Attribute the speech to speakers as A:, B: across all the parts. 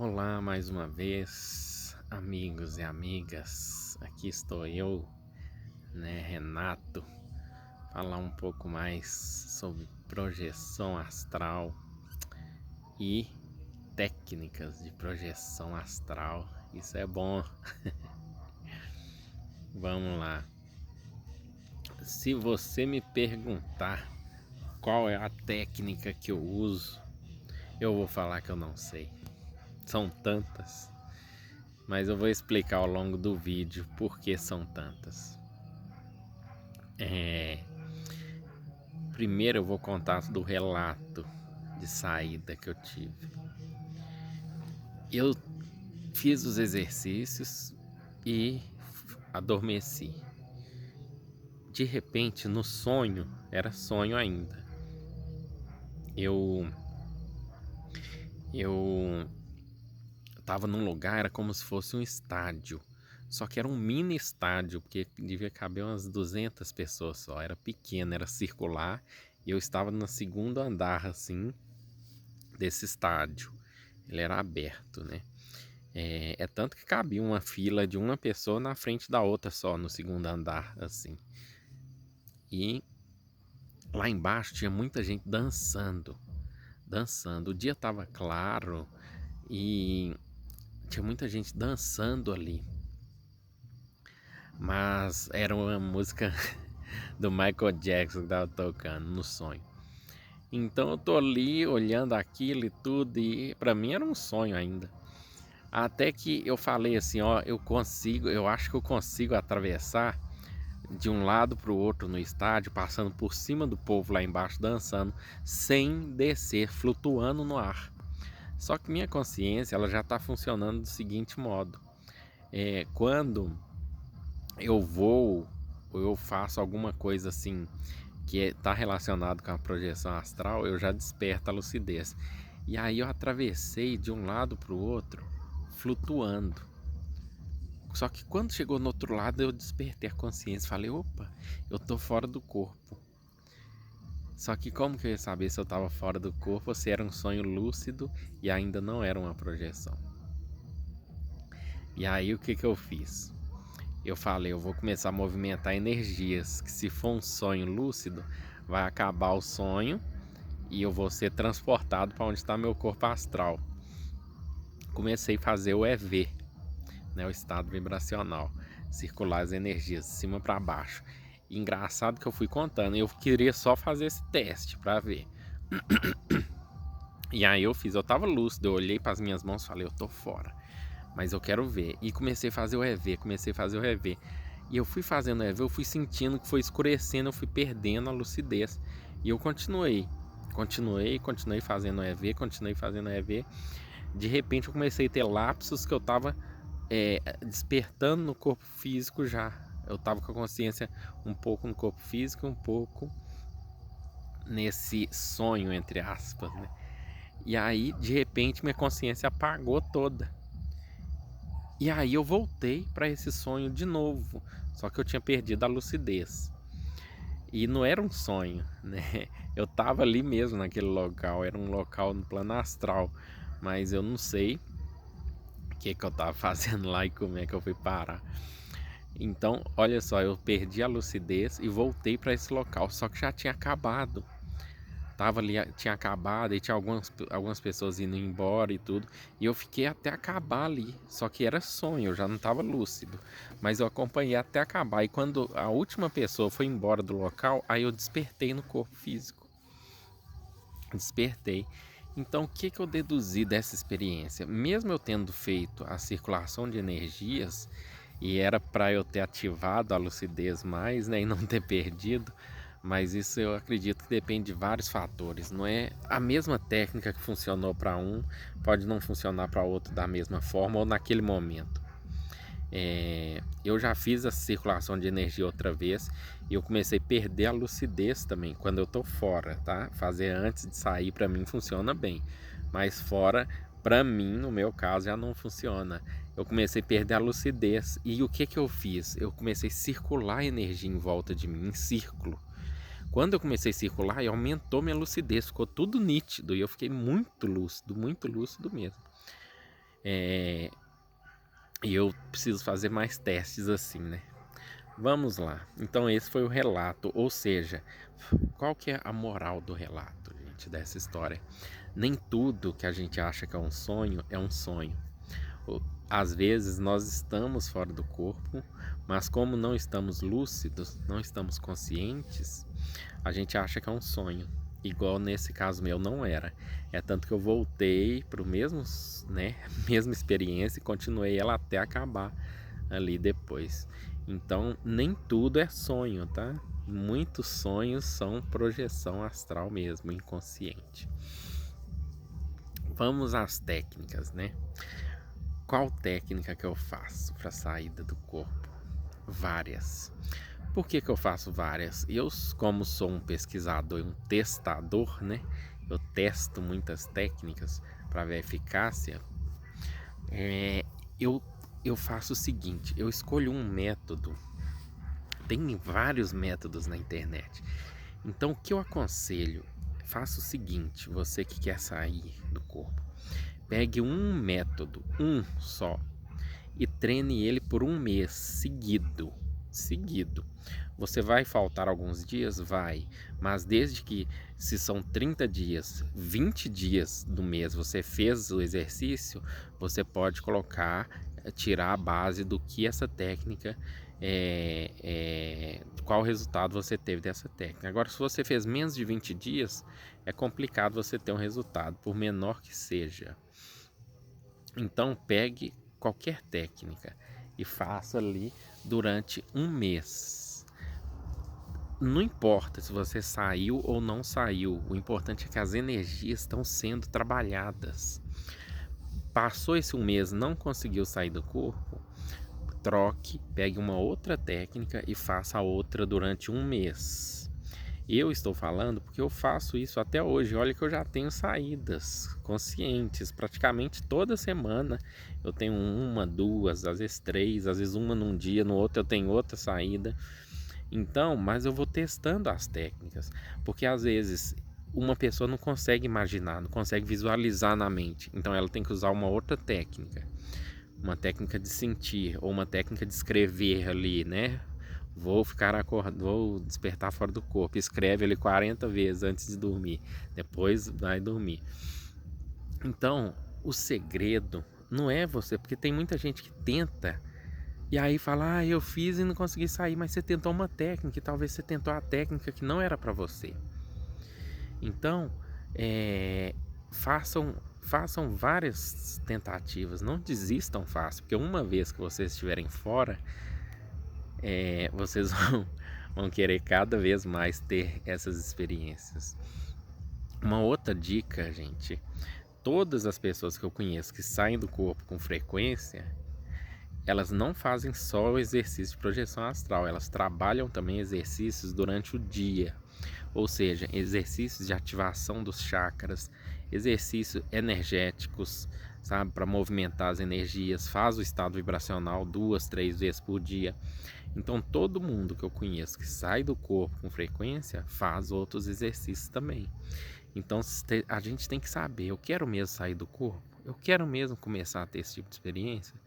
A: Olá, mais uma vez, amigos e amigas. Aqui estou eu, Renato, falar um pouco mais sobre projeção astral e técnicas de projeção astral. Isso é bom. Vamos lá. Se você me perguntar qual é a técnica que eu uso, eu vou falar que eu não sei. São tantas, mas eu vou explicar ao longo do vídeo por que são tantas. Primeiro eu vou contar do relato de saída que eu tive. Eu fiz os exercícios e adormeci. De repente, no sonho, era sonho ainda. Eu tava num lugar, era como se fosse um estádio. Só que era um mini estádio, porque devia caber umas 200 pessoas só. Era pequeno, era circular. E eu estava no segundo andar, assim, desse estádio. Ele era aberto, né? É tanto que cabia uma fila de uma pessoa na frente da outra só, no segundo andar, assim. E lá embaixo tinha muita gente dançando. O dia tava claro e tinha muita gente dançando ali. Mas era uma música do Michael Jackson que tava tocando no sonho. Então eu tô ali olhando aquilo e tudo, e pra mim era um sonho ainda. Até que eu falei assim, ó, eu acho que eu consigo atravessar de um lado para o outro no estádio, passando por cima do povo lá embaixo dançando, sem descer, flutuando no ar. Só que minha consciência ela já está funcionando do seguinte modo: quando eu vou ou eu faço alguma coisa assim que está relacionado com a projeção astral, eu já desperto a lucidez. E aí eu atravessei de um lado para o outro, flutuando. Só que quando chegou no outro lado, eu despertei a consciência. Falei, opa, eu tô fora do corpo. Só que como que eu ia saber se eu tava fora do corpo ou se era um sonho lúcido e ainda não era uma projeção? E aí o que que eu fiz? Eu falei, eu vou começar a movimentar energias, que se for um sonho lúcido, vai acabar o sonho e eu vou ser transportado para onde está meu corpo astral. Comecei a fazer o EV, né, o estado vibracional, circular as energias de cima para baixo. E engraçado que eu fui contando, eu queria só fazer esse teste para ver. E aí eu tava lúcido, eu olhei para as minhas mãos e falei, eu tô fora, mas eu quero ver. E comecei a fazer o EV, E eu fui fazendo o EV, eu fui sentindo que foi escurecendo, eu fui perdendo a lucidez. E eu continuei fazendo o EV, De repente eu comecei a ter lapsos que eu tava despertando no corpo físico já. Eu tava com a consciência um pouco no corpo físico, um pouco nesse sonho, entre aspas, né? E aí, de repente, minha consciência apagou toda. E aí eu voltei para esse sonho de novo, só que eu tinha perdido a lucidez. E não era um sonho, né? Eu tava ali mesmo naquele local, era um local no plano astral, mas eu não sei o que eu tava fazendo lá e como é que eu fui parar. Então, olha só, eu perdi a lucidez e voltei para esse local, só que já tinha acabado. Tava ali, tinha acabado e tinha algumas pessoas indo embora e tudo. E eu fiquei até acabar ali, só que era sonho, eu já não estava lúcido. Mas eu acompanhei até acabar. E quando a última pessoa foi embora do local, aí eu despertei no corpo físico. Despertei. Então, o que eu deduzi dessa experiência? Mesmo eu tendo feito a circulação de energias, e era para eu ter ativado a lucidez mais, né, e não ter perdido, mas isso eu acredito que depende de vários fatores. Não é a mesma técnica que funcionou para um, pode não funcionar para outro da mesma forma ou naquele momento. Eu já fiz a circulação de energia outra vez e eu comecei a perder a lucidez também quando eu tô fora, tá? Fazer antes de sair para mim funciona bem, mas fora, para mim, no meu caso, já não funciona. Eu comecei a perder a lucidez e o que eu fiz? Eu comecei a circular a energia em volta de mim, em círculo. Quando eu comecei a circular, aumentou minha lucidez, ficou tudo nítido e eu fiquei muito lúcido mesmo. E eu preciso fazer mais testes assim, né? Vamos lá. Então esse foi o relato, ou seja, qual que é a moral do relato, gente, dessa história? Nem tudo que a gente acha que é um sonho é um sonho. Às vezes nós estamos fora do corpo, mas como não estamos lúcidos, não estamos conscientes, a gente acha que é um sonho. Igual nesse caso meu não era. É tanto que eu voltei para o mesmo, né, mesma experiência e continuei ela até acabar ali depois. Então, nem tudo é sonho, tá? Muitos sonhos são projeção astral mesmo, inconsciente. Vamos às técnicas, né? Qual técnica que eu faço para saída do corpo? Várias. Por que eu faço várias? Eu, como sou um pesquisador e um testador, né? Eu testo muitas técnicas para ver a eficácia. Eu faço o seguinte: eu escolho um método. Tem vários métodos na internet. Então, o que eu aconselho? Faça o seguinte: você que quer sair do corpo, pegue um método, um só, e treine ele por um mês seguido. Você vai faltar alguns dias? Vai, mas desde que, se são 30 dias, 20 dias do mês você fez o exercício, você pode tirar a base do que essa técnica qual resultado você teve dessa técnica. Agora, se você fez menos de 20 dias, é complicado você ter um resultado, por menor que seja. Então, pegue qualquer técnica e faça ali durante um mês. Não importa se você saiu ou não saiu, o importante é que as energias estão sendo trabalhadas. Passou esse um mês, não conseguiu sair do corpo, troque, pegue uma outra técnica e faça a outra durante um mês. Eu estou falando porque eu faço isso até hoje. Olha que eu já tenho saídas conscientes. Praticamente toda semana eu tenho uma, duas, às vezes três, às vezes uma num dia, no outro eu tenho outra saída. Então, mas eu vou testando as técnicas, porque às vezes uma pessoa não consegue imaginar, não consegue visualizar na mente. Então ela tem que usar uma outra técnica. Uma técnica de sentir ou uma técnica de escrever ali, né? Vou ficar acordado, vou despertar fora do corpo. Escreve ele 40 vezes antes de dormir. Depois vai dormir. Então, o segredo não é você, porque tem muita gente que tenta e aí fala: "Ah, eu fiz e não consegui sair", mas você tentou uma técnica e talvez você tentou a técnica que não era para você. Então, façam várias tentativas, não desistam fácil, porque uma vez que vocês estiverem fora, vocês vão querer cada vez mais ter essas experiências. Uma outra dica, gente: todas as pessoas que eu conheço que saem do corpo com frequência, elas não fazem só o exercício de projeção astral, elas trabalham também exercícios durante o dia, ou seja, exercícios de ativação dos chakras, exercícios energéticos, sabe, para movimentar as energias, faz o estado vibracional 2, 3 vezes por dia. Então, todo mundo que eu conheço que sai do corpo com frequência faz outros exercícios também. Então, a gente tem que saber: eu quero mesmo sair do corpo? Eu quero mesmo começar a ter esse tipo de experiência?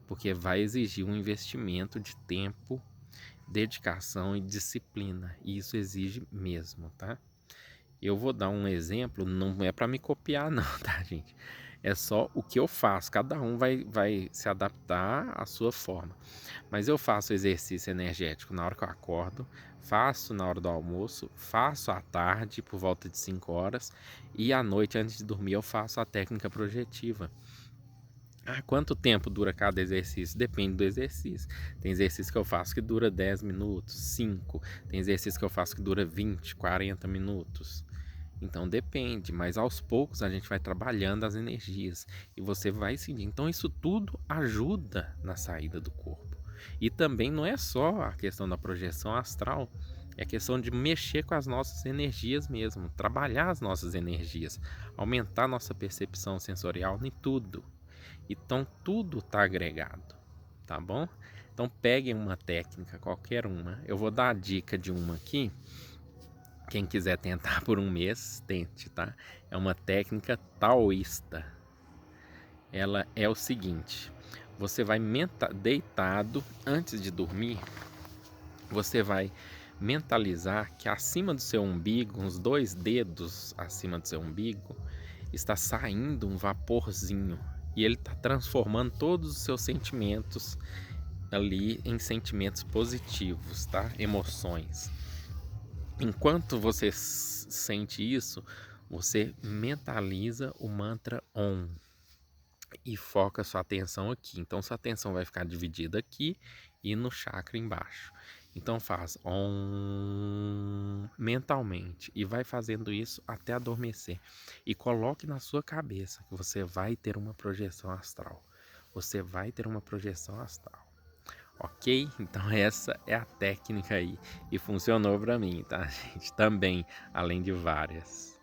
A: Porque vai exigir um investimento de tempo, dedicação e disciplina. E isso exige mesmo, tá? Eu vou dar um exemplo, não é para me copiar não, tá, gente? É só o que eu faço, cada um vai se adaptar à sua forma. Mas eu faço exercício energético na hora que eu acordo, faço na hora do almoço, faço à tarde por volta de 5 horas e à noite antes de dormir eu faço a técnica projetiva. Quanto tempo dura cada exercício? Depende do exercício. Tem exercício que eu faço que dura 10 minutos, 5. Tem exercício que eu faço que dura 20, 40 minutos. Então depende, mas aos poucos a gente vai trabalhando as energias e você vai sentir. Então isso tudo ajuda na saída do corpo. E também não é só a questão da projeção astral, é a questão de mexer com as nossas energias mesmo, trabalhar as nossas energias, aumentar nossa percepção sensorial em tudo. Então tudo está agregado, tá bom? Então peguem uma técnica, qualquer uma. Eu vou dar a dica de uma aqui. Quem quiser tentar por um mês, tente, tá? É uma técnica taoísta. ela é o seguinte: você vai deitado antes de dormir, você vai mentalizar que acima do seu umbigo, uns 2 dedos acima do seu umbigo, está saindo um vaporzinho e ele está transformando todos os seus sentimentos ali em sentimentos positivos, tá? Emoções. Enquanto você sente isso, você mentaliza o mantra Om e foca sua atenção aqui. Então sua atenção vai ficar dividida aqui e no chakra embaixo. Então faz Om mentalmente e vai fazendo isso até adormecer. E coloque na sua cabeça que você vai ter uma projeção astral. Você vai ter uma projeção astral. Ok? Então essa é a técnica aí. E funcionou para mim, tá, gente? Também, além de várias.